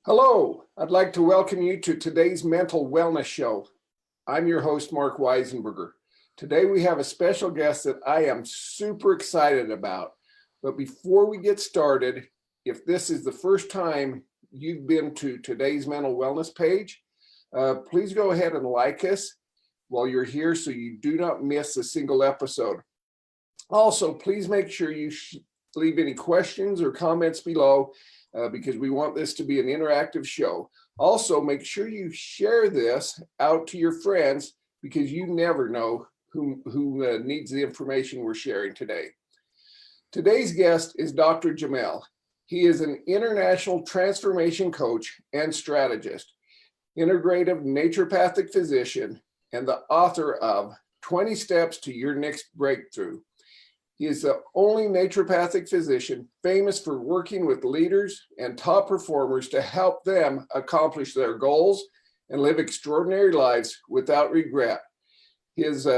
Hello, I'd like to welcome you to today's Mental Wellness Show. I'm your host, Mark Weisenberger. Today we have a special guest that I am super excited about. But before we get started, if this is the first time you've been to today's Mental Wellness page, please go ahead and like us while you're here so you do not miss a single episode. Also, please make sure you leave any questions or comments below because we want this to be an interactive show. Also, make sure you share this out to your friends because you never know who needs the information we're sharing today. Today's guest is Dr. Jamel. He is an international transformation coach and strategist, integrative naturopathic physician, and the author of 20 Steps to Your Next Breakthrough. He is the only naturopathic physician famous for working with leaders and top performers to help them accomplish their goals and live extraordinary lives without regret. His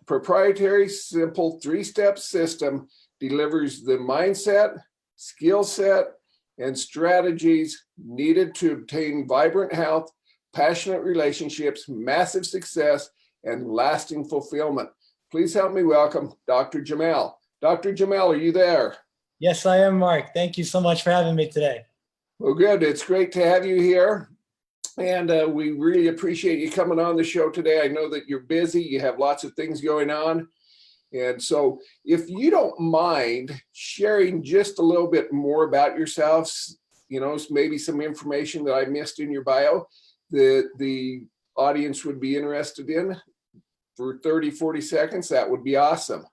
proprietary, simple three-step system delivers the mindset, skill set, and strategies needed to obtain vibrant health, passionate relationships, massive success, and lasting fulfillment. Please help me welcome Dr. Jamel. Dr. Jamel, are you there? Yes, I am, Mark. Thank you so much for having me today. Well, good. It's great to have you here. And we really appreciate you coming on the show today. I know that you're busy. You have lots of things going on. And so if you don't mind sharing just a little bit more about yourself, maybe some information that I missed in your bio that the audience would be interested in, for 30, 40 seconds, that would be awesome.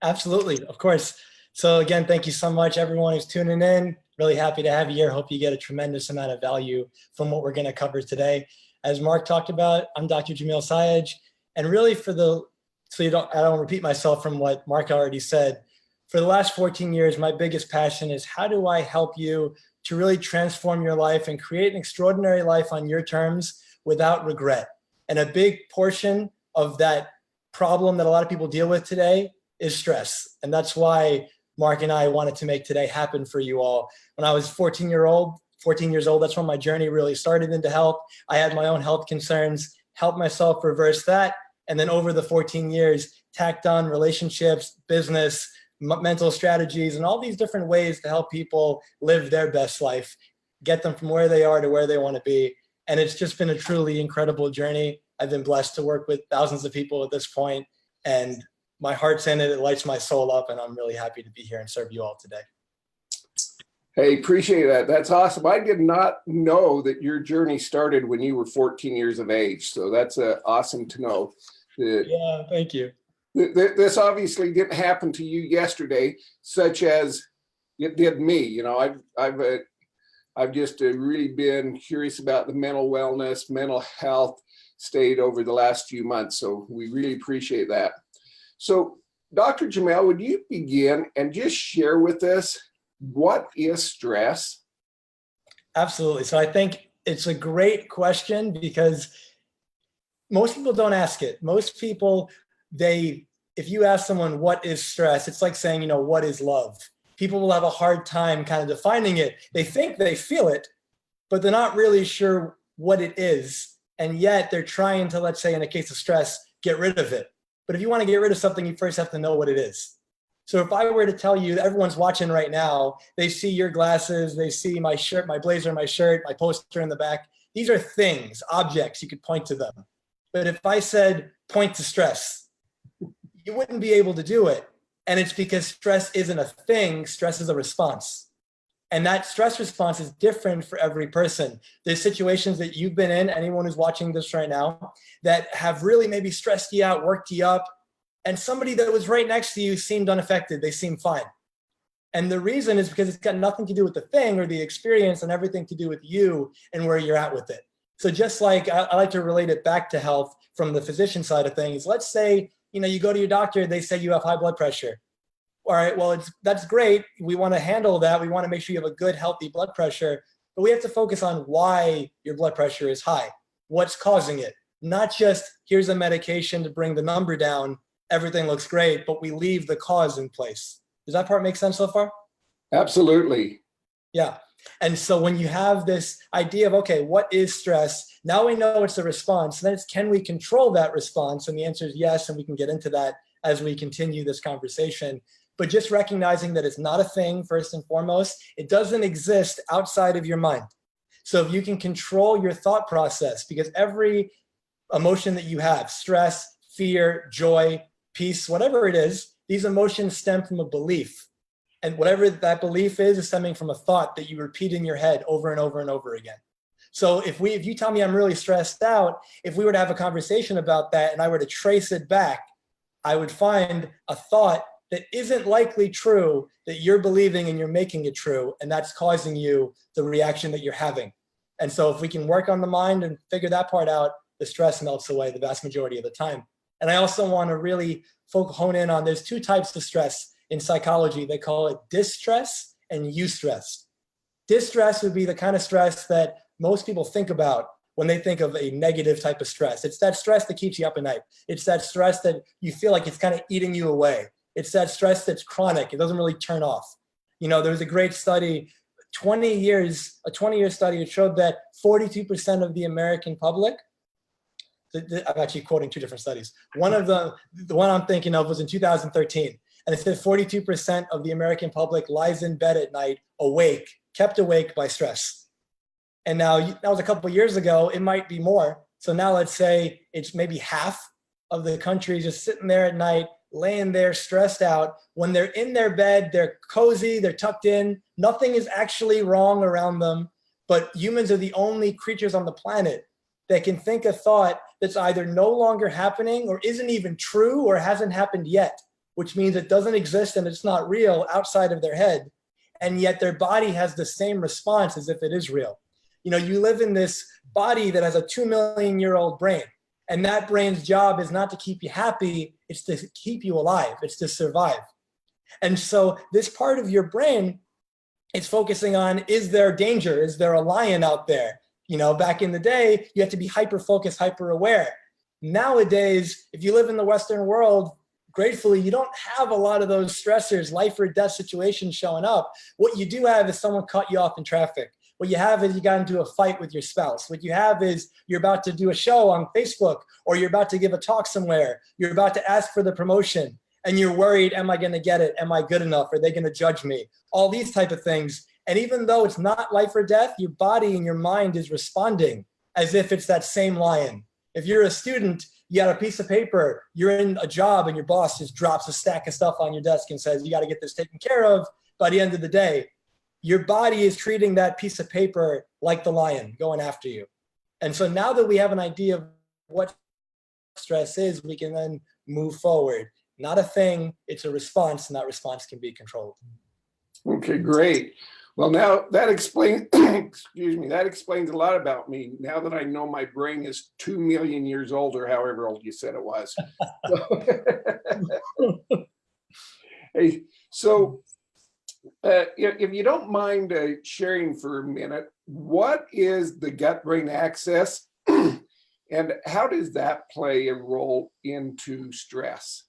Absolutely, of course. So again, thank you so much, everyone who's tuning in. Really happy to have you here. Hope you get a tremendous amount of value from what we're going to cover today. As Mark talked about, I'm Dr. Jamil Sayed. And really I don't repeat myself from what Mark already said, for the last 14 years, my biggest passion is how do I help you to really transform your life and create an extraordinary life on your terms without regret. And a big portion of that problem that a lot of people deal with today is stress. And that's why Mark and I wanted to make today happen for you all. When I was 14 years old, that's when my journey really started into health. I had my own health concerns, helped myself reverse that. And then over the 14 years, tacked on relationships, business, mental strategies, and all these different ways to help people live their best life, get them from where they are to where they want to be. And it's just been a truly incredible journey. I've been blessed to work with thousands of people at this point, and my heart's in it. It lights my soul up, and I'm really happy to be here and serve you all today. Hey, appreciate that. That's awesome. I did not know that your journey started when you were 14 years of age. So that's awesome to know. Yeah, thank you. This obviously didn't happen to you yesterday, such as it did me. I've just really been curious about the mental wellness, mental health state over the last few months. So we really appreciate that. So Dr. Jamel, would you begin and just share with us what is stress? Absolutely. So I think it's a great question because most people don't ask it. Most people, if you ask someone what is stress, it's like saying, what is love? People will have a hard time kind of defining it. They think they feel it, but they're not really sure what it is. And yet they're trying to, let's say in a case of stress, get rid of it. But if you want to get rid of something, you first have to know what it is. So if I were to tell you, everyone's watching right now, they see your glasses, they see my shirt, my blazer, my shirt, my poster in the back. These are things, objects, you could point to them. But if I said, point to stress, you wouldn't be able to do it. And it's because stress isn't a thing, stress is a response. And that stress response is different for every person. There's situations that you've been in, anyone who's watching this right now, that have really maybe stressed you out, worked you up, and somebody that was right next to you seemed unaffected, they seemed fine. And the reason is because it's got nothing to do with the thing or the experience and everything to do with you and where you're at with it. So just like I like to relate it back to health from the physician side of things. Let's say, you go to your doctor, they say you have high blood pressure. All right, well, that's great. We want to handle that. We want to make sure you have a good, healthy blood pressure, but we have to focus on why your blood pressure is high. What's causing it? Not just here's a medication to bring the number down, everything looks great, but we leave the cause in place. Does that part make sense so far? Absolutely. Yeah. And so when you have this idea of, okay, what is stress? Now we know it's a response. Then it's, can we control that response? And the answer is yes. And we can get into that as we continue this conversation. But just recognizing that it's not a thing, first and foremost, it doesn't exist outside of your mind. So if you can control your thought process, because every emotion that you have, stress, fear, joy, peace, whatever it is, these emotions stem from a belief. And whatever that belief is stemming from a thought that you repeat in your head over and over and over again. So if you tell me I'm really stressed out, if we were to have a conversation about that and I were to trace it back, I would find a thought that isn't likely true that you're believing and you're making it true. And that's causing you the reaction that you're having. And so if we can work on the mind and figure that part out, the stress melts away the vast majority of the time. And I also want to really hone in on, there's two types of stress in psychology. They call it distress and eustress. Distress would be the kind of stress that most people think about when they think of a negative type of stress. It's that stress that keeps you up at night. It's that stress that you feel like it's kind of eating you away. It's that stress that's chronic. It doesn't really turn off. You know, there was a great study, a 20-year study. It showed that 42% of the American public, I'm actually quoting two different studies. One of them, the one I'm thinking of, was in 2013. And it said 42% of the American public lies in bed at night awake, kept awake by stress. And now that was a couple of years ago, it might be more. So now let's say it's maybe half of the country just sitting there at night, laying there stressed out. When they're in their bed, they're cozy, they're tucked in, nothing is actually wrong around them. But humans are the only creatures on the planet that can think a thought that's either no longer happening or isn't even true or hasn't happened yet, which means it doesn't exist and it's not real outside of their head. And yet their body has the same response as if it is real. You know, you live in this body that has a 2 million year old brain. And that brain's job is not to keep you happy, it's to keep you alive, it's to survive. And so this part of your brain is focusing on, is there danger? Is there a lion out there? You know, back in the day, you had to be hyper-focused, hyper-aware. Nowadays, if you live in the Western world, gratefully, you don't have a lot of those stressors, life or death situations showing up. What you do have is someone cut you off in traffic. What you have is you got into a fight with your spouse. What you have is you're about to do a show on Facebook, or you're about to give a talk somewhere. You're about to ask for the promotion and you're worried, am I going to get it? Am I good enough? Are they going to judge me? All these type of things. And even though it's not life or death, your body and your mind is responding as if it's that same lion. If you're a student, you got a piece of paper, you're in a job and your boss just drops a stack of stuff on your desk and says, you got to get this taken care of by the end of the day. Your body is treating that piece of paper like the lion going after you. And so now that we have an idea of what stress is, we can then move forward. Not a thing, it's a response, and that response can be controlled. Okay, great. Well, now that explains, excuse me, that explains a lot about me. Now that I know my brain is 2 million years old, or however old you said it was. Hey, so if you don't mind sharing for a minute, what is the gut-brain axis and how does that play a role into stress?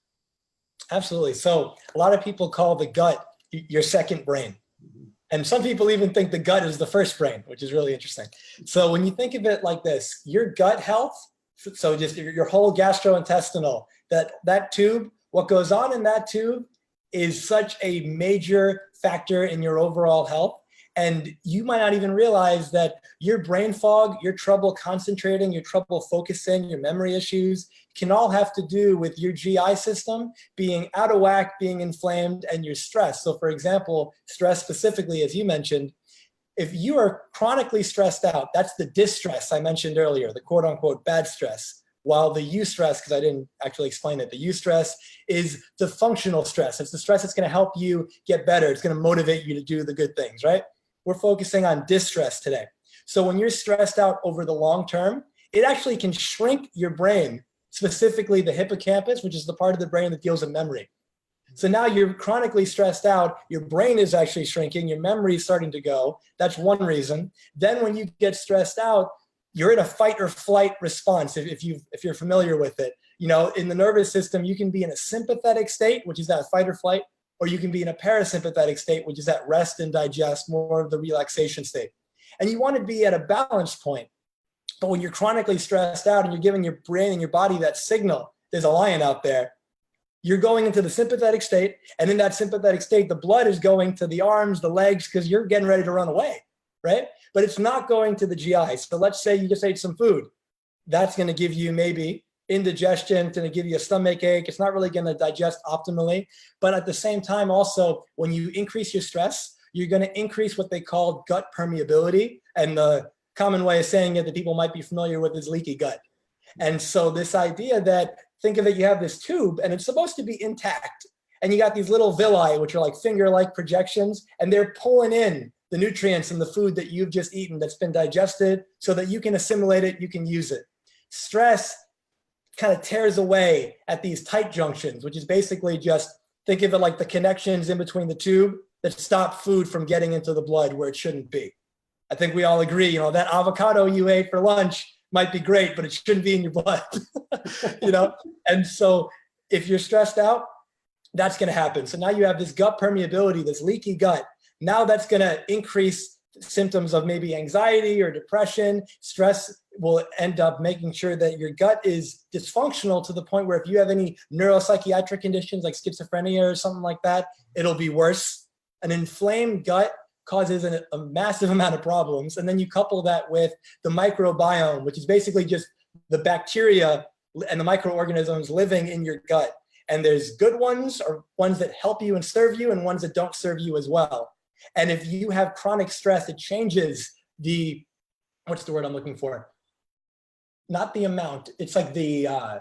Absolutely. So a lot of people call the gut your second brain. And some people even think the gut is the first brain, which is really interesting. So when you think of it like this, your gut health, so just your whole gastrointestinal, that tube, what goes on in that tube is such a major factor in your overall health. And you might not even realize that your brain fog, your trouble concentrating, your trouble focusing, your memory issues can all have to do with your GI system being out of whack, being inflamed, and your stress. So for example, stress specifically, as you mentioned, if you are chronically stressed out, that's the distress I mentioned earlier, the quote unquote bad stress. While the eustress, because I didn't actually explain it, the eustress is the functional stress. It's the stress that's going to help you get better. It's going to motivate you to do the good things, right? We're focusing on distress today. So when you're stressed out over the long term, it actually can shrink your brain, specifically the hippocampus, which is the part of the brain that deals with memory. So now you're chronically stressed out, your brain is actually shrinking, your memory is starting to go. That's one reason. Then when you get stressed out, you're in a fight or flight response, if you're familiar with it. You know, in the nervous system, you can be in a sympathetic state, which is that fight or flight, or you can be in a parasympathetic state, which is that rest and digest, more of the relaxation state. And you want to be at a balance point. But when you're chronically stressed out and you're giving your brain and your body that signal, there's a lion out there, you're going into the sympathetic state. And in that sympathetic state, the blood is going to the arms, the legs, because you're getting ready to run away, right? But it's not going to the GI. So let's say you just ate some food. That's going to give you maybe indigestion, it's going to give you a stomach ache. It's not really going to digest optimally. But at the same time, also, when you increase your stress, you're going to increase what they call gut permeability. And the common way of saying it that people might be familiar with is leaky gut. And so this idea that, think of it, you have this tube and it's supposed to be intact. And you got these little villi, which are like finger-like projections, and they're pulling in the nutrients and the food that you've just eaten that's been digested so that you can assimilate it, you can use it. Stress kind of tears away at these tight junctions, which is basically just, think of it like the connections in between the tube that stop food from getting into the blood where it shouldn't be. I think we all agree, that avocado you ate for lunch might be great, but it shouldn't be in your blood, And so if you're stressed out, that's going to happen. So now you have this gut permeability, this leaky gut. Now that's going to increase symptoms of maybe anxiety or depression. Stress will end up making sure that your gut is dysfunctional to the point where if you have any neuropsychiatric conditions like schizophrenia or something like that, it'll be worse. An inflamed gut causes a massive amount of problems. And then you couple that with the microbiome, which is basically just the bacteria and the microorganisms living in your gut. And there's good ones, or ones that help you and serve you, and ones that don't serve you as well. And if you have chronic stress, it changes the, what's the word I'm looking for? Not the amount, it's like the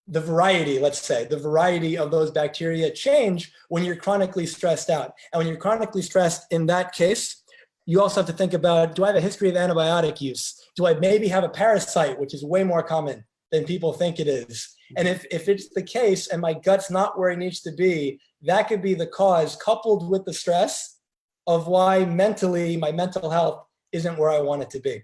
variety, let's say, the variety of those bacteria change when you're chronically stressed out. And when you're chronically stressed, in that case, you also have to think about, do I have a history of antibiotic use? Do I maybe have a parasite, which is way more common than people think it is? And if it's the case and my gut's not where it needs to be, that could be the cause, coupled with the stress, of why mentally my mental health isn't where I want it to be.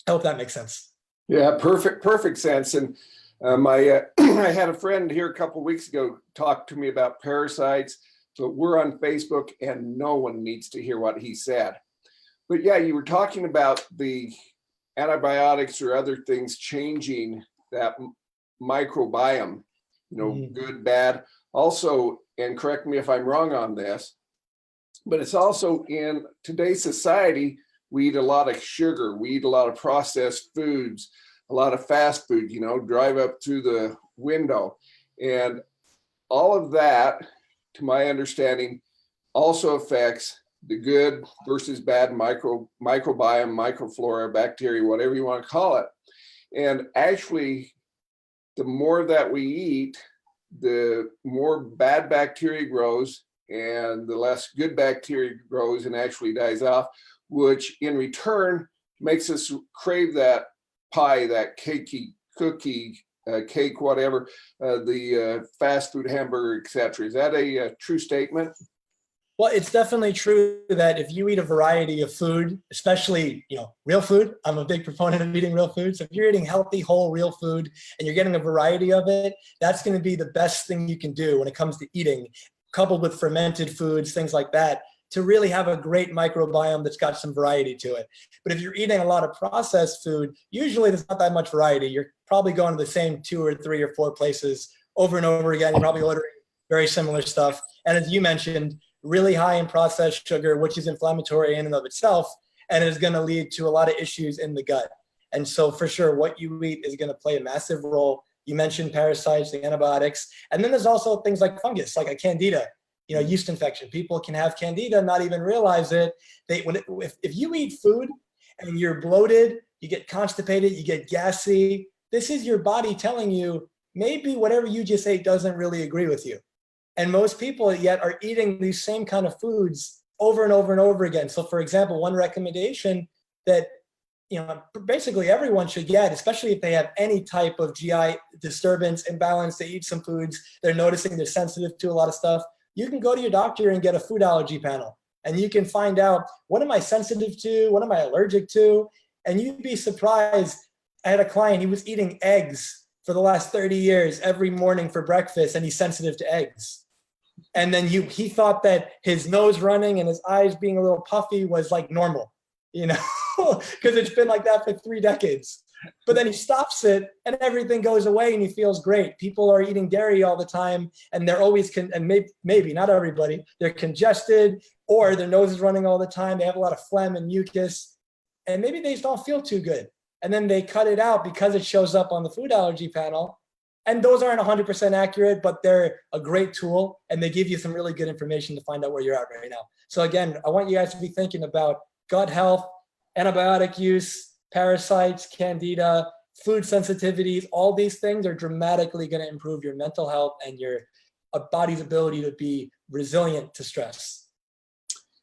I hope that makes sense. Yeah, perfect sense. And I had a friend here a couple of weeks ago talk to me about parasites. So we're on Facebook and no one needs to hear what he said. But yeah, you were talking about the antibiotics or other things changing that microbiome, good, bad. Also, and correct me if I'm wrong on this, but it's also in today's society, we eat a lot of sugar, we eat a lot of processed foods, a lot of fast food, drive up through the window. And all of that, to my understanding, also affects the good versus bad microbiome, microflora, bacteria, whatever you want to call it. And actually, the more that we eat, the more bad bacteria grows and the less good bacteria grows and actually dies off, which in return makes us crave that pie, that cakey cookie, cake, whatever, the fast food hamburger, etc. Is that a true statement? Well, it's definitely true that if you eat a variety of food, especially, real food, I'm a big proponent of eating real food. So if you're eating healthy, whole, real food, and you're getting a variety of it, that's going to be the best thing you can do when it comes to eating, coupled with fermented foods, things like that, to really have a great microbiome that's got some variety to it. But if you're eating a lot of processed food, usually there's not that much variety. You're probably going to the same 2 or 3 or 4 places over and over again. You're probably ordering very similar stuff. And as you mentioned, really high in processed sugar, which is inflammatory in and of itself, and is going to lead to a lot of issues in the gut. And so for sure, what you eat is going to play a massive role. You mentioned parasites, the antibiotics, and then there's also things like fungus, like a candida, yeast infection. People can have candida, not even realize it. If you eat food and you're bloated, you get constipated, you get gassy, this is your body telling you maybe whatever you just ate doesn't really agree with you. And most people yet are eating these same kind of foods over and over and over again. So for example, one recommendation that basically everyone should get, especially if they have any type of GI disturbance, imbalance, they eat some foods, they're noticing they're sensitive to a lot of stuff, you can go to your doctor and get a food allergy panel. And you can find out, what am I sensitive to? What am I allergic to? And you'd be surprised. I had a client, he was eating eggs for the last 30 years every morning for breakfast, and he's sensitive to eggs. And then he thought that his nose running and his eyes being a little puffy was like normal, because it's been like that for 3 decades. But then he stops it and everything goes away and he feels great. People are eating dairy all the time and they're always, and maybe not everybody, they're congested or their nose is running all the time. They have a lot of phlegm and mucus and maybe they just don't feel too good. And then they cut it out because it shows up on the food allergy panel. And those aren't 100% accurate, but they're a great tool and they give you some really good information to find out where you're at right now. So again, I want you guys to be thinking about gut health, antibiotic use, parasites, candida, food sensitivities. All these things are dramatically going to improve your mental health and your body's ability to be resilient to stress.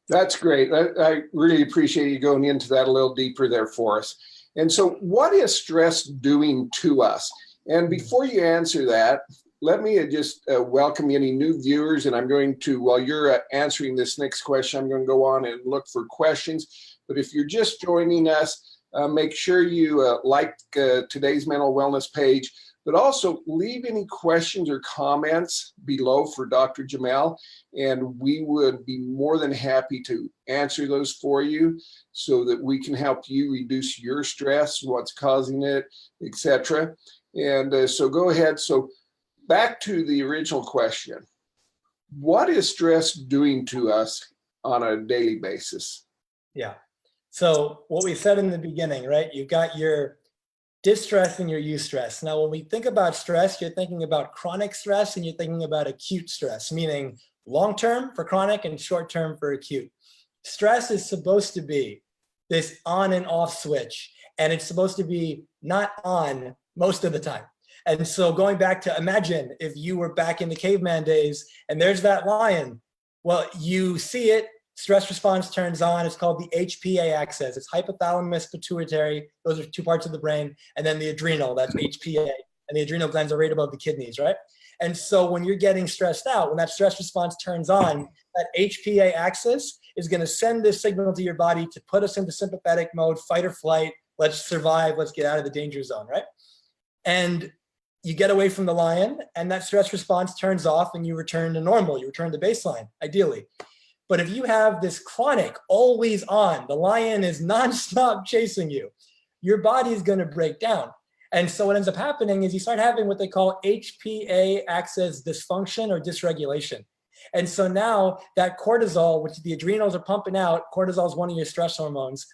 That's great. I really appreciate you going into that a little deeper there for us. And so what is stress doing to us? And before you answer that, let me just welcome any new viewers. And I'm going to, while you're answering this next question, I'm going to go on and look for questions. But if you're just joining us, make sure you like today's mental wellness page, but also leave any questions or comments below for Dr. Jamel, and we would be more than happy to answer those for you so that we can help you reduce your stress, what's causing it, etc. And so go ahead. So back to the original question. What is stress doing to us on a daily basis? Yeah. So what we said in the beginning, right? You've got your distress and your eustress. Now, when we think about stress, you're thinking about chronic stress and you're thinking about acute stress, meaning long-term for chronic and short-term for acute. Stress is supposed to be this on and off switch, and it's supposed to be not on most of the time. And so going back to imagine if you were back in the caveman days and there's that lion, well, you see it, stress response turns on. It's called the HPA axis. It's hypothalamus pituitary. Those are 2 parts of the brain. And then the adrenal, that's HPA. And the adrenal glands are right above the kidneys, right? And so when you're getting stressed out, when that stress response turns on, that HPA axis is going to send this signal to your body to put us into sympathetic mode, fight or flight. Let's survive. Let's get out of the danger zone, right? And you get away from the lion and that stress response turns off and you return to normal. You return to baseline, ideally. But if you have this chronic, always on, the lion is nonstop chasing you, your body is going to break down. And so what ends up happening is you start having what they call HPA axis dysfunction or dysregulation. And so now that cortisol, which the adrenals are pumping out, cortisol is one of your stress hormones.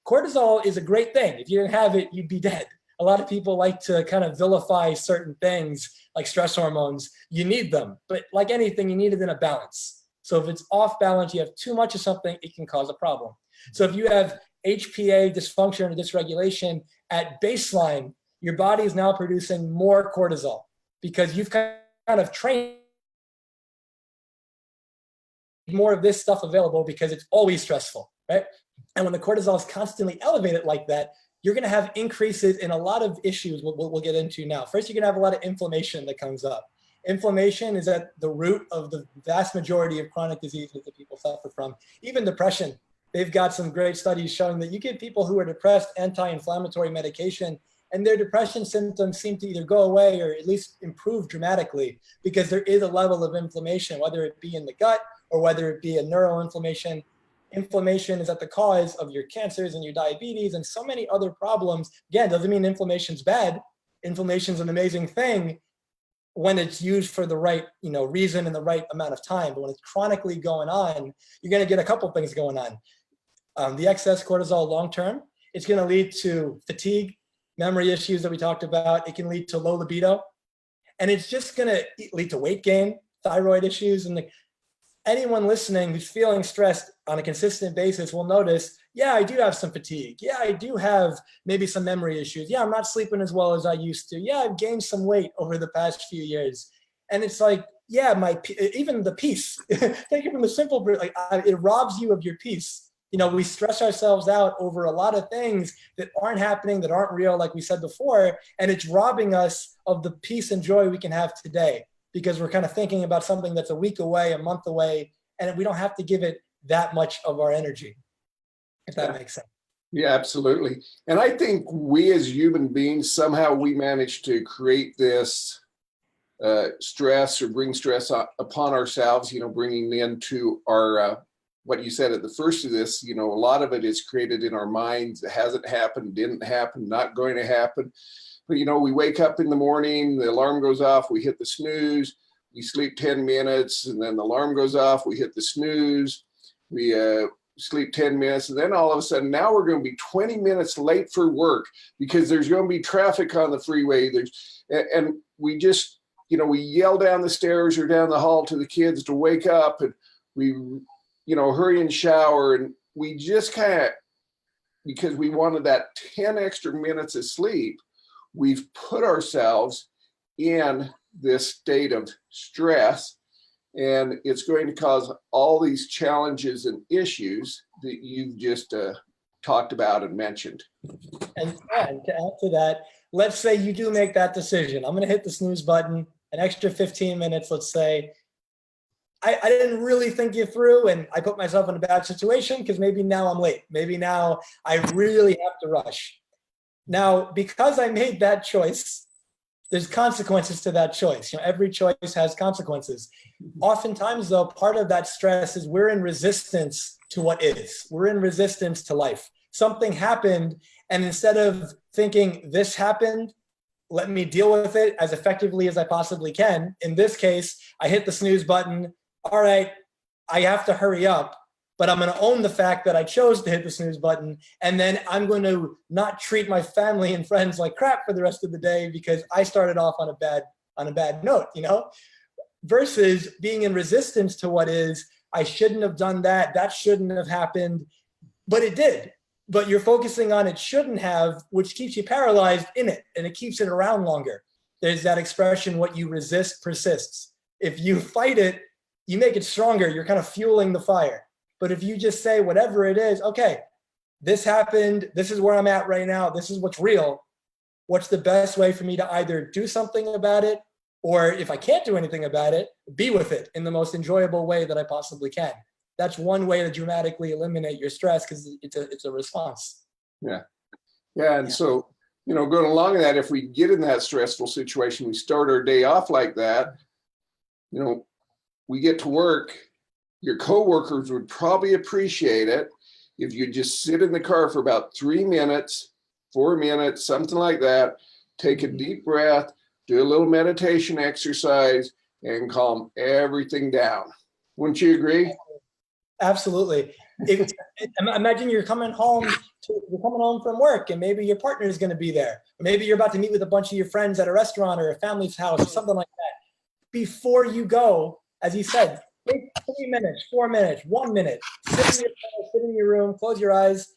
Cortisol is a great thing. If you didn't have it, you'd be dead. A lot of people like to kind of vilify certain things like stress hormones. You need them, but like anything, you need it in a balance. So if it's off balance, you have too much of something, it can cause a problem. So if you have HPA dysfunction or dysregulation at baseline, your body is now producing more cortisol because you've kind of trained more of this stuff available because it's always stressful, right? And when the cortisol is constantly elevated like that, you're going to have increases in a lot of issues we'll get into now. First, you're going to have a lot of inflammation that comes up. Inflammation is at the root of the vast majority of chronic diseases that people suffer from, even depression. They've got some great studies showing that you give people who are depressed anti-inflammatory medication and their depression symptoms seem to either go away or at least improve dramatically because there is a level of inflammation, whether it be in the gut or whether it be a neuroinflammation. Inflammation is at the cause of your cancers and your diabetes and so many other problems. Again, doesn't mean inflammation's bad. Inflammation's an amazing thing when it's used for the right, reason and the right amount of time. But when it's chronically going on, you're going to get a couple things going on. The excess cortisol long-term, it's going to lead to fatigue, memory issues that we talked about. It can lead to low libido, and it's just going to lead to weight gain, thyroid issues. And anyone listening who's feeling stressed on a consistent basis will notice, yeah, I do have some fatigue. Yeah, I do have maybe some memory issues. Yeah, I'm not sleeping as well as I used to. Yeah, I've gained some weight over the past few years. And it's like, yeah, even the peace, take it from the simple, it robs you of your peace. We stress ourselves out over a lot of things that aren't happening, that aren't real, like we said before, and it's robbing us of the peace and joy we can have today because we're kind of thinking about something that's a week away, a month away, and we don't have to give it that much of our energy, if that makes sense. Yeah, absolutely. And I think we as human beings, somehow we managed to create this stress or bring stress upon ourselves, bringing into our, what you said at the first of this, a lot of it is created in our minds. It hasn't happened, didn't happen, not going to happen. But, we wake up in the morning, the alarm goes off, we hit the snooze, we sleep 10 minutes, and then the alarm goes off, we hit the snooze, we sleep 10 minutes, and then all of a sudden now we're going to be 20 minutes late for work because there's going to be traffic on the freeway. And we just, we yell down the stairs or down the hall to the kids to wake up, and we, hurry and shower, and we just kind of, because we wanted that 10 extra minutes of sleep, we've put ourselves in this state of stress, and it's going to cause all these challenges and issues that you've just talked about and mentioned. And to add to that, let's say you do make that decision. I'm going to hit the snooze button, an extra 15 minutes, let's say. I didn't really think you through, and I put myself in a bad situation because maybe now I'm late. Maybe now I really have to rush. Now, because I made that choice, there's consequences to that choice. Every choice has consequences. Oftentimes, though, part of that stress is we're in resistance to what is. We're in resistance to life. Something happened, and instead of thinking this happened, let me deal with it as effectively as I possibly can. In this case, I hit the snooze button. All right, I have to hurry up, but I'm going to own the fact that I chose to hit the snooze button, and then I'm going to not treat my family and friends like crap for the rest of the day because I started off on a bad note, versus being in resistance to what is. I shouldn't have done that. That shouldn't have happened, but it did. But you're focusing on it shouldn't have, which keeps you paralyzed in it, and it keeps it around longer. There's that expression, what you resist persists. If you fight it, you make it stronger. You're kind of fueling the fire. But if you just say whatever it is, okay, this happened, this is where I'm at right now, this is what's real. What's the best way for me to either do something about it, or if I can't do anything about it, be with it in the most enjoyable way that I possibly can. That's one way to dramatically eliminate your stress because it's a response. Yeah. And so, going along with that, if we get in that stressful situation, we start our day off like that, we get to work, your coworkers would probably appreciate it if you just sit in the car for about 3 minutes, 4 minutes, something like that, take a deep breath, do a little meditation exercise, and calm everything down. Wouldn't you agree? Absolutely. Imagine you're coming home from work, and maybe your partner is going to be there. Or maybe you're about to meet with a bunch of your friends at a restaurant or a family's house or something like that. Before you go, as you said, take 3 minutes, 4 minutes, 1 minute, sit in your room, close your eyes,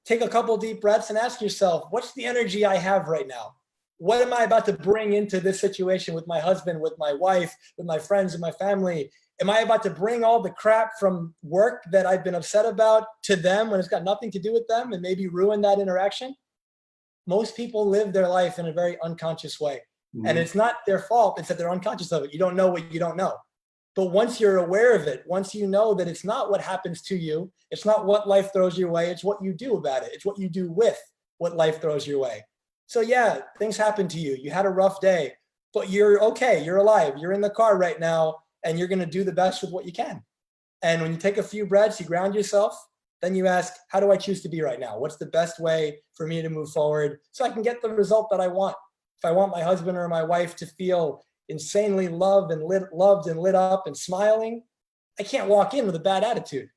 take a couple deep breaths, and ask yourself, what's the energy I have right now? What am I about to bring into this situation with my husband, with my wife, with my friends, and my family? Am I about to bring all the crap from work that I've been upset about to them when it's got nothing to do with them and maybe ruin that interaction? Most people live their life in a very unconscious way. Mm-hmm. And it's not their fault. It's that they're unconscious of it. You don't know what you don't know. But once you're aware of it, once you know that it's not what happens to you, it's not what life throws your way, it's what you do about it. It's what you do with what life throws your way. So yeah, things happen to you. You had a rough day, but you're okay. You're alive. You're in the car right now, and you're going to do the best with what you can. And when you take a few breaths, you ground yourself, then you ask, how do I choose to be right now? What's the best way for me to move forward so I can get the result that I want? If I want my husband or my wife to feel insanely loved and lit up and smiling, I can't walk in with a bad attitude.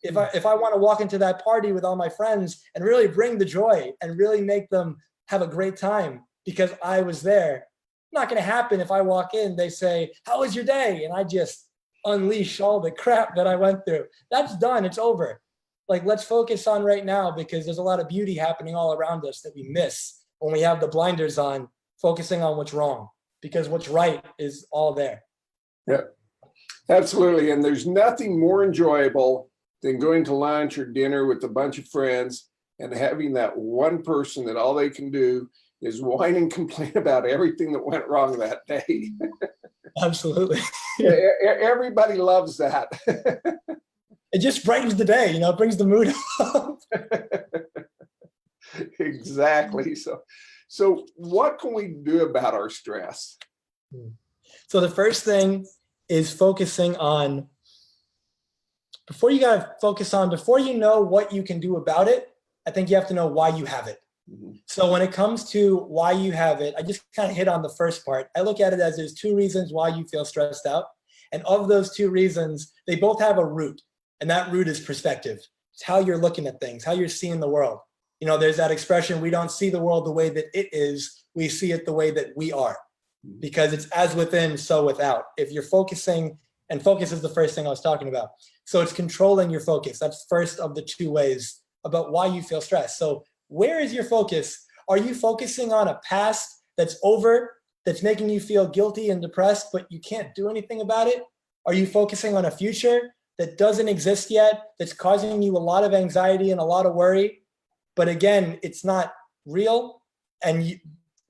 If I want to walk into that party with all my friends and really bring the joy and really make them have a great time because I was there, not going to happen if I walk in, they say, how was your day? And I just unleash all the crap that I went through. That's done. It's over. Like, let's focus on right now because there's a lot of beauty happening all around us that we miss when we have the blinders on, focusing on what's wrong, because what's right is all there. Yeah, absolutely. And there's nothing more enjoyable than going to lunch or dinner with a bunch of friends and having that one person that all they can do is whine and complain about everything that went wrong that day. Absolutely. Everybody loves that. It just brightens the day, it brings the mood up. Exactly. So what can we do about our stress? So the first thing is focusing on, before you know what you can do about it, I think you have to know why you have it. So when it comes to why you have it, I just kind of hit on the first part. I look at it as there's two reasons why you feel stressed out. And of those two reasons, they both have a root. And that root is perspective. It's how you're looking at things, how you're seeing the world. You know, there's that expression, we don't see the world the way that it is, we see it the way that we are. Because it's as within, so without. If you're focusing, and focus is the first thing I was talking about. So it's controlling your focus. That's first of the two ways about why you feel stressed. So where is your focus? Are you focusing on a past that's over, that's making you feel guilty and depressed, but you can't do anything about it? Are you focusing on a future that doesn't exist yet, that's causing you a lot of anxiety and a lot of worry? But again, it's not real. And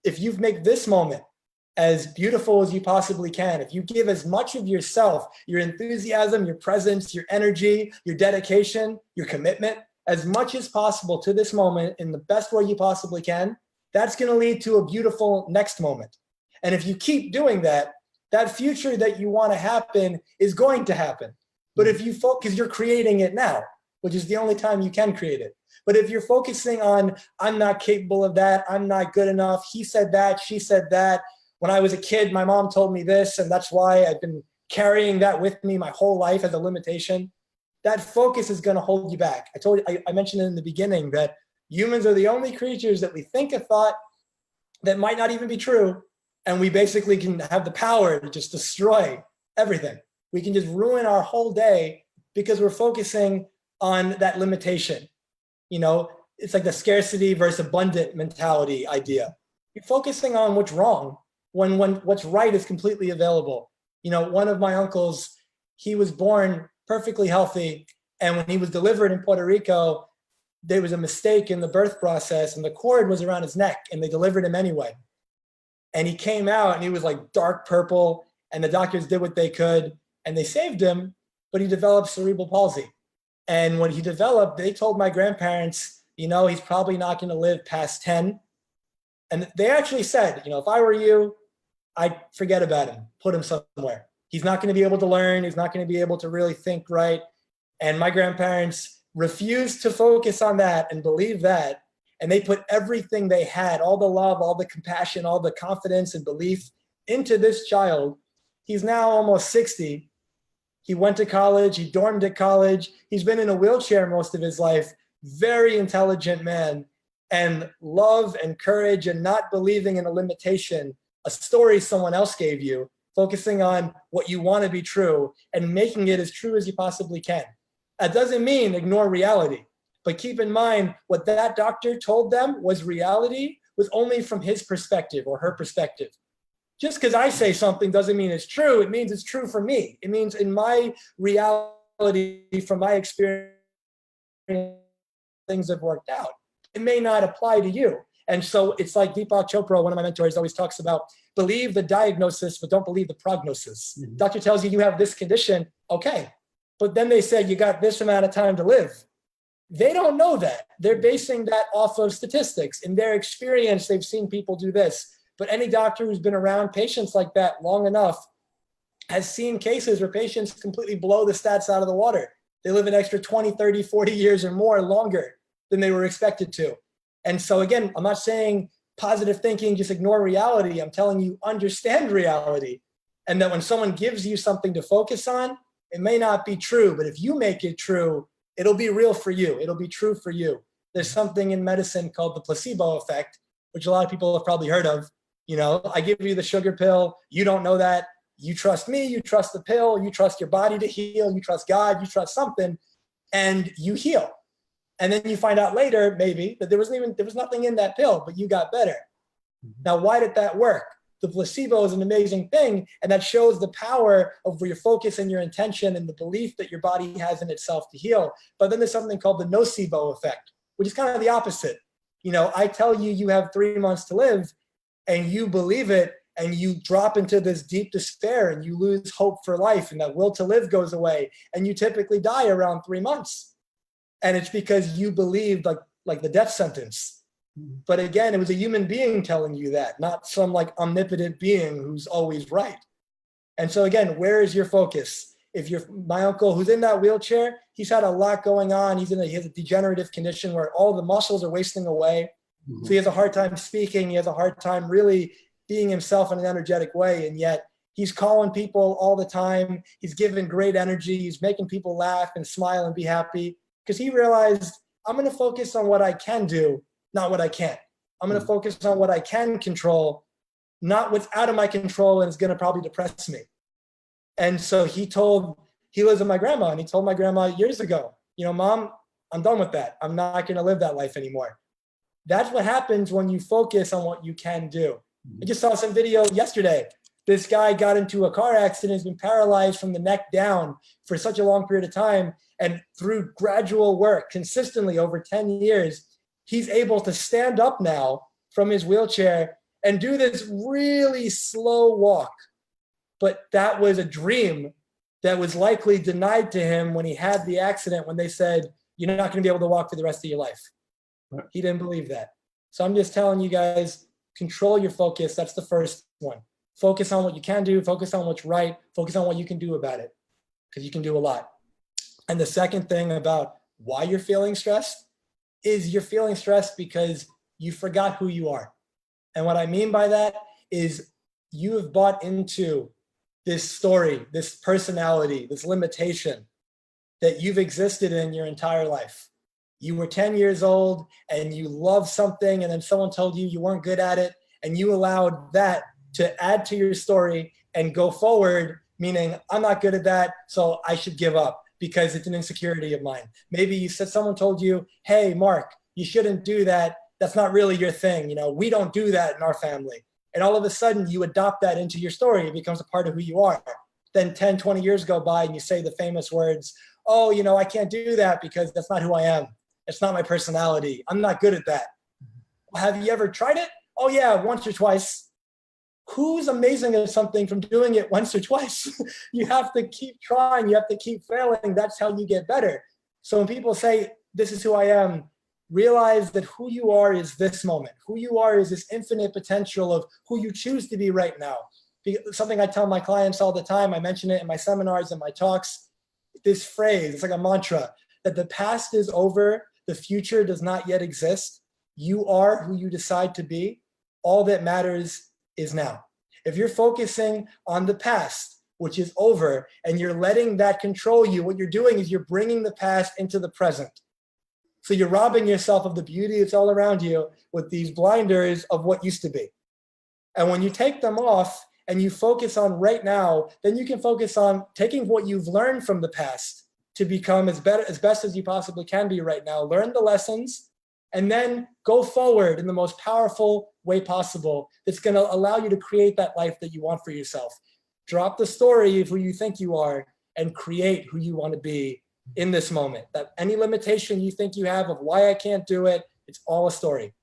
if you make this moment as beautiful as you possibly can, if you give as much of yourself, your enthusiasm, your presence, your energy, your dedication, your commitment, as much as possible to this moment in the best way you possibly can, that's going to lead to a beautiful next moment. And if you keep doing that, that future that you want to happen is going to happen. But if you focus, you're creating it now, which is the only time you can create it. But if you're focusing on, I'm not capable of that, I'm not good enough, he said that, she said that, when I was a kid, my mom told me this, and that's why I've been carrying that with me my whole life as a limitation, that focus is going to hold you back. I mentioned in the beginning that humans are the only creatures that we think a thought that might not even be true, and we basically can have the power to just destroy everything. We can just ruin our whole day because we're focusing on that limitation. You know, it's like the scarcity versus abundant mentality idea. You're focusing on what's wrong when what's right is completely available. You know, one of my uncles, he was born perfectly healthy, and when he was delivered in Puerto Rico, there was a mistake in the birth process, and the cord was around his neck, and they delivered him anyway. And he came out, and he was like dark purple, and the doctors did what they could, and they saved him, but he developed cerebral palsy. And when he developed, they told my grandparents, you know, he's probably not going to live past 10. And they actually said, you know, if I were you, I'd forget about him, put him somewhere. He's not going to be able to learn. He's not going to be able to really think right. And my grandparents refused to focus on that and believe that. And they put everything they had, all the love, all the compassion, all the confidence and belief into this child. He's now almost 60. He went to college. He dormed at college. He's been in a wheelchair most of his life. Very intelligent man. And love and courage and not believing in a limitation, a story someone else gave you, focusing on what you want to be true and making it as true as you possibly can. That doesn't mean ignore reality, but keep in mind what that doctor told them was reality was only from his perspective or her perspective. Just because I say something doesn't mean it's true. It means it's true for me. It means in my reality, from my experience, things have worked out. It may not apply to you. And so it's like Deepak Chopra, one of my mentors, always talks about believe the diagnosis, but don't believe the prognosis. Mm-hmm. Doctor tells you you have this condition, okay. But then they said you got this amount of time to live. They don't know that. They're basing that off of statistics. In their experience, they've seen people do this. But any doctor who's been around patients like that long enough has seen cases where patients completely blow the stats out of the water. They live an extra 20, 30, 40 years or more longer than they were expected to. And so again, I'm not saying positive thinking, just ignore reality. I'm telling you, understand reality. And that when someone gives you something to focus on, it may not be true, but if you make it true, it'll be real for you. It'll be true for you. There's something in medicine called the placebo effect, which a lot of people have probably heard of. You know, I give you the sugar pill. You don't know that. You trust me. You trust the pill. You trust your body to heal. You trust God. You trust something, and you heal. And then you find out later, maybe, that there was nothing in that pill, but you got better. Mm-hmm. Now, why did that work? The placebo is an amazing thing, and that shows the power of your focus and your intention and the belief that your body has in itself to heal. But then there's something called the nocebo effect, which is kind of the opposite. You know, I tell you, you have 3 months to live, and you believe it, and you drop into this deep despair, and you lose hope for life, and that will to live goes away, and you typically die around 3 months. And it's because you believed like the death sentence. But again, it was a human being telling you that, not some like omnipotent being who's always right. And so again, where is your focus? If you're my uncle who's in that wheelchair, he's had a lot going on. He has a degenerative condition where all the muscles are wasting away. Mm-hmm. So he has a hard time speaking. He has a hard time really being himself in an energetic way. And yet he's calling people all the time. He's giving great energy. He's making people laugh and smile and be happy because he realized I'm going to focus on what I can do, not what I can't. I'm going to focus on what I can control, not what's out of my control and is going to probably depress me. And so he lives with my grandma, and he told my grandma years ago, Mom, I'm done with that. I'm not going to live that life anymore. That's what happens when you focus on what you can do. I just saw some video yesterday. This guy got into a car accident, has been paralyzed from the neck down for such a long period of time. And through gradual work, consistently over 10 years, he's able to stand up now from his wheelchair and do this really slow walk. But that was a dream that was likely denied to him when he had the accident, when they said, you're not going to be able to walk for the rest of your life. Right. He didn't believe that. So I'm just telling you guys, control your focus. That's the first one. Focus on what you can do. Focus on what's right. Focus on what you can do about it, because you can do a lot. And the second thing about why you're feeling stressed is you're feeling stressed because you forgot who you are. And what I mean by that is you have bought into this story, this personality, this limitation that you've existed in your entire life. You were 10 years old and you loved something, and then someone told you weren't good at it, and you allowed that to add to your story and go forward, meaning I'm not good at that, so I should give up because it's an insecurity of mine. Maybe someone told you, hey, Mark, you shouldn't do that. That's not really your thing. We don't do that in our family. And all of a sudden you adopt that into your story. It becomes a part of who you are. Then 10, 20 years go by and you say the famous words, oh, I can't do that because that's not who I am. It's not my personality. I'm not good at that. Have you ever tried it? Oh yeah, once or twice. Who's amazing at something from doing it once or twice? You have to keep trying. You have to keep failing. That's how you get better. So when people say, this is who I am, realize that who you are is this moment. Who you are is this infinite potential of who you choose to be right now. Something I tell my clients all the time, I mention it in my seminars and my talks, this phrase, it's like a mantra, that the past is over, the future does not yet exist. You are who you decide to be. All that matters is now. If you're focusing on the past, which is over, and you're letting that control you, what you're doing is you're bringing the past into the present. So you're robbing yourself of the beauty that's all around you with these blinders of what used to be. And when you take them off and you focus on right now, then you can focus on taking what you've learned from the past to become as best as you possibly can be right now. Learn the lessons and then go forward in the most powerful way possible that's going to allow you to create that life that you want for yourself. Drop the story of who you think you are and create who you want to be in this moment. That any limitation you think you have of why I can't do it, it's all a story.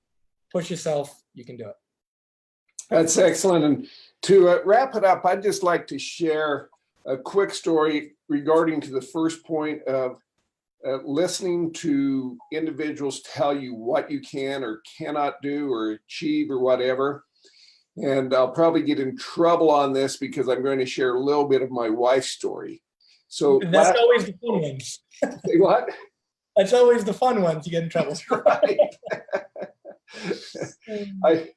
Push yourself, you can do it. That's excellent. And to wrap it up, I'd just like to share a quick story regarding to the first point of listening to individuals tell you what you can or cannot do or achieve or whatever. And I'll probably get in trouble on this because I'm going to share a little bit of my wife's story. So that's always the fun ones. Say what? That's always the fun ones you get in trouble. Right.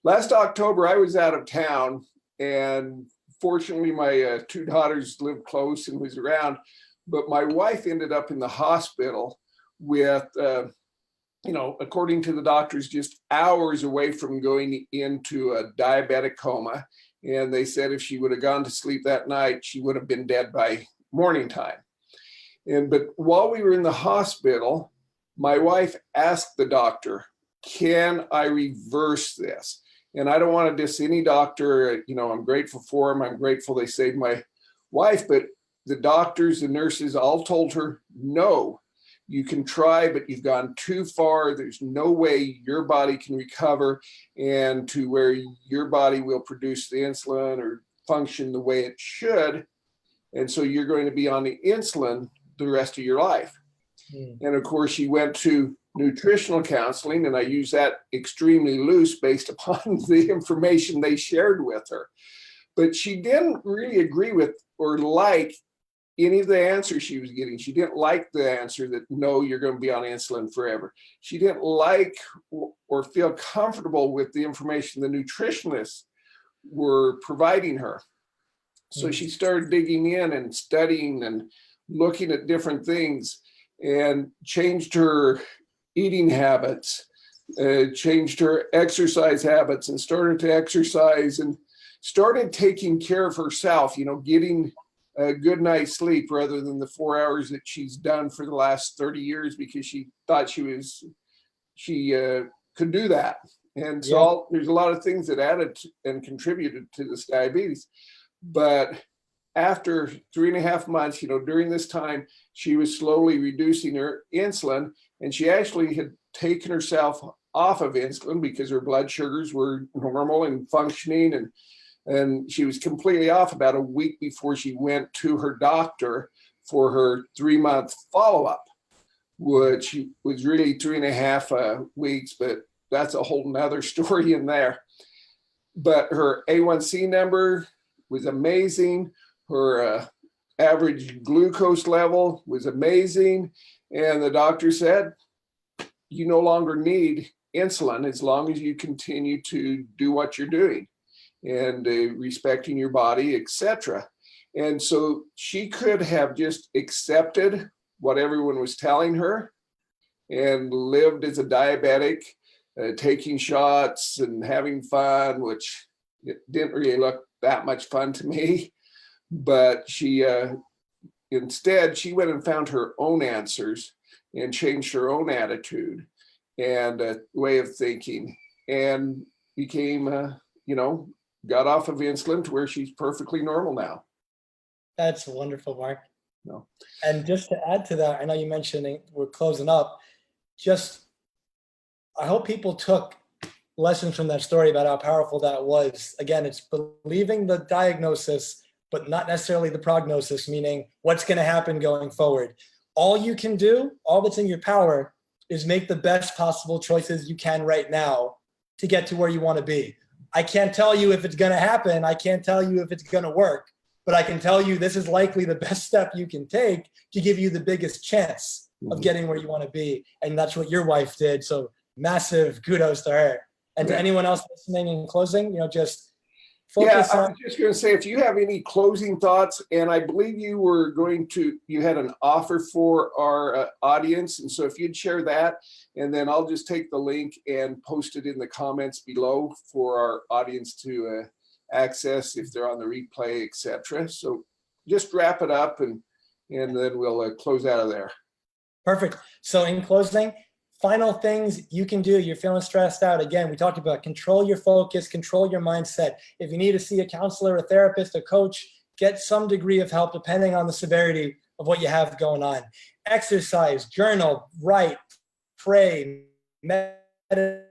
Last October, I was out of town, and fortunately, my two daughters lived close and was around. But my wife ended up in the hospital with, according to the doctors, just hours away from going into a diabetic coma. And they said if she would have gone to sleep that night, she would have been dead by morning time. But while we were in the hospital, my wife asked the doctor, can I reverse this? And I don't want to diss any doctor, I'm grateful for them. I'm grateful they saved my wife, but the doctors, the nurses all told her, no, you can try, but you've gone too far. There's no way your body can recover and to where your body will produce the insulin or function the way it should. And so you're going to be on the insulin the rest of your life. And of course, she went to, nutritional counseling, and I use that extremely loose based upon the information they shared with her. But she didn't really agree with or like any of the answers she was getting. She didn't like the answer that, no, you're going to be on insulin forever. She didn't like or feel comfortable with the information the nutritionists were providing her. So she started digging in and studying and looking at different things, and changed her eating habits, changed her exercise habits, and started to exercise and started taking care of herself, getting a good night's sleep rather than the 4 hours that she's done for the last 30 years because she thought she could do that. And so there's a lot of things that added and contributed to this diabetes. But after 3.5 months, during this time, she was slowly reducing her insulin, and she actually had taken herself off of insulin because her blood sugars were normal and functioning, and she was completely off about a week before she went to her doctor for her 3-month follow-up, which was really 3.5 weeks, but that's a whole nother story in there. But her A1C number was amazing. Her average glucose level was amazing. And the doctor said, you no longer need insulin as long as you continue to do what you're doing and respecting your body, etc. And so she could have just accepted what everyone was telling her and lived as a diabetic, taking shots and having fun, which it didn't really look that much fun to me. But she instead, she went and found her own answers and changed her own attitude and way of thinking, and became, got off of insulin to where she's perfectly normal now. That's wonderful, Mark. No. And just to add to that, I know you mentioned we're closing up. I hope people took lessons from that story about how powerful that was. Again, it's believing the diagnosis, but not necessarily the prognosis, meaning what's going to happen going forward. All you can do, all that's in your power, is make the best possible choices you can right now to get to where you want to be. I can't tell you if it's going to happen. I can't tell you if it's going to work, but I can tell you this is likely the best step you can take to give you the biggest chance of getting where you want to be. And that's what your wife did. So massive kudos to her. And to anyone else listening in closing, just focus on. I was just going to say, if you have any closing thoughts, and I believe you had an offer for our audience. And so if you'd share that, and then I'll just take the link and post it in the comments below for our audience to access if they're on the replay, etc. So just wrap it up and then we'll close out of there. Perfect. So in closing, final things you can do. You're feeling stressed out. Again, we talked about control your focus, control your mindset. If you need to see a counselor, a therapist, a coach, get some degree of help depending on the severity of what you have going on. Exercise, journal, write, pray, meditate,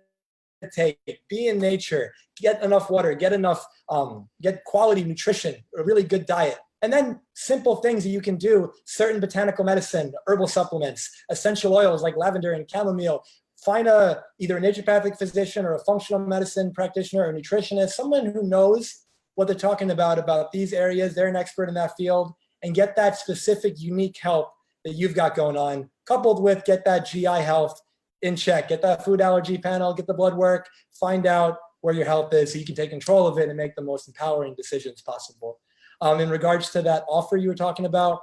be in nature, get enough water, get quality nutrition, a really good diet. And then simple things that you can do, certain botanical medicine, herbal supplements, essential oils like lavender and chamomile. Find either a naturopathic physician or a functional medicine practitioner or nutritionist, someone who knows what they're talking about these areas. They're an expert in that field, and get that specific, unique help that you've got going on, coupled with get that GI health in check, get that food allergy panel, get the blood work, find out where your health is so you can take control of it and make the most empowering decisions possible. In regards to that offer you were talking about,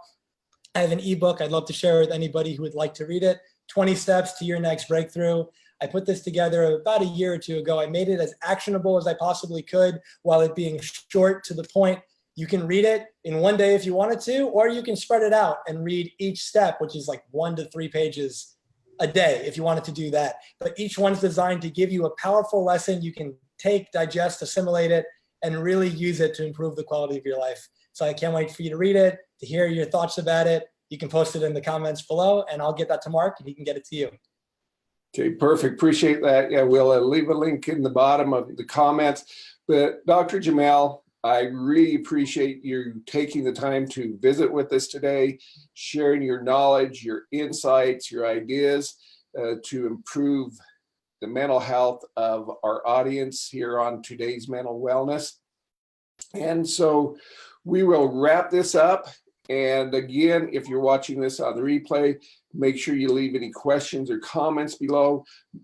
I have an ebook I'd love to share with anybody who would like to read it, 20 Steps to Your Next Breakthrough. I put this together about a year or two ago. I made it as actionable as I possibly could while it being short to the point. You can read it in one day if you wanted to, or you can spread it out and read each step, which is like 1 to 3 pages a day if you wanted to do that. But each one's designed to give you a powerful lesson you can take, digest, assimilate it, and really use it to improve the quality of your life. So I can't wait for you to read it, to hear your thoughts about it. You can post it in the comments below, and I'll get that to Mark, and he can get it to you. Okay, perfect. Appreciate that. Yeah, we'll leave a link in the bottom of the comments. But Dr. Jamal, I really appreciate you taking the time to visit with us today, sharing your knowledge, your insights, your ideas. to improve the mental health of our audience here on today's mental wellness. And so we will wrap this up. And again, if you're watching this on the replay, make sure you leave any questions or comments below.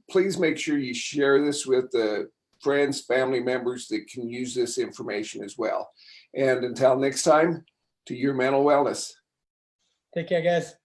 Please make sure you share this with the friends, family members that can use this information as well. And until next time, to your mental wellness. Take care, guys.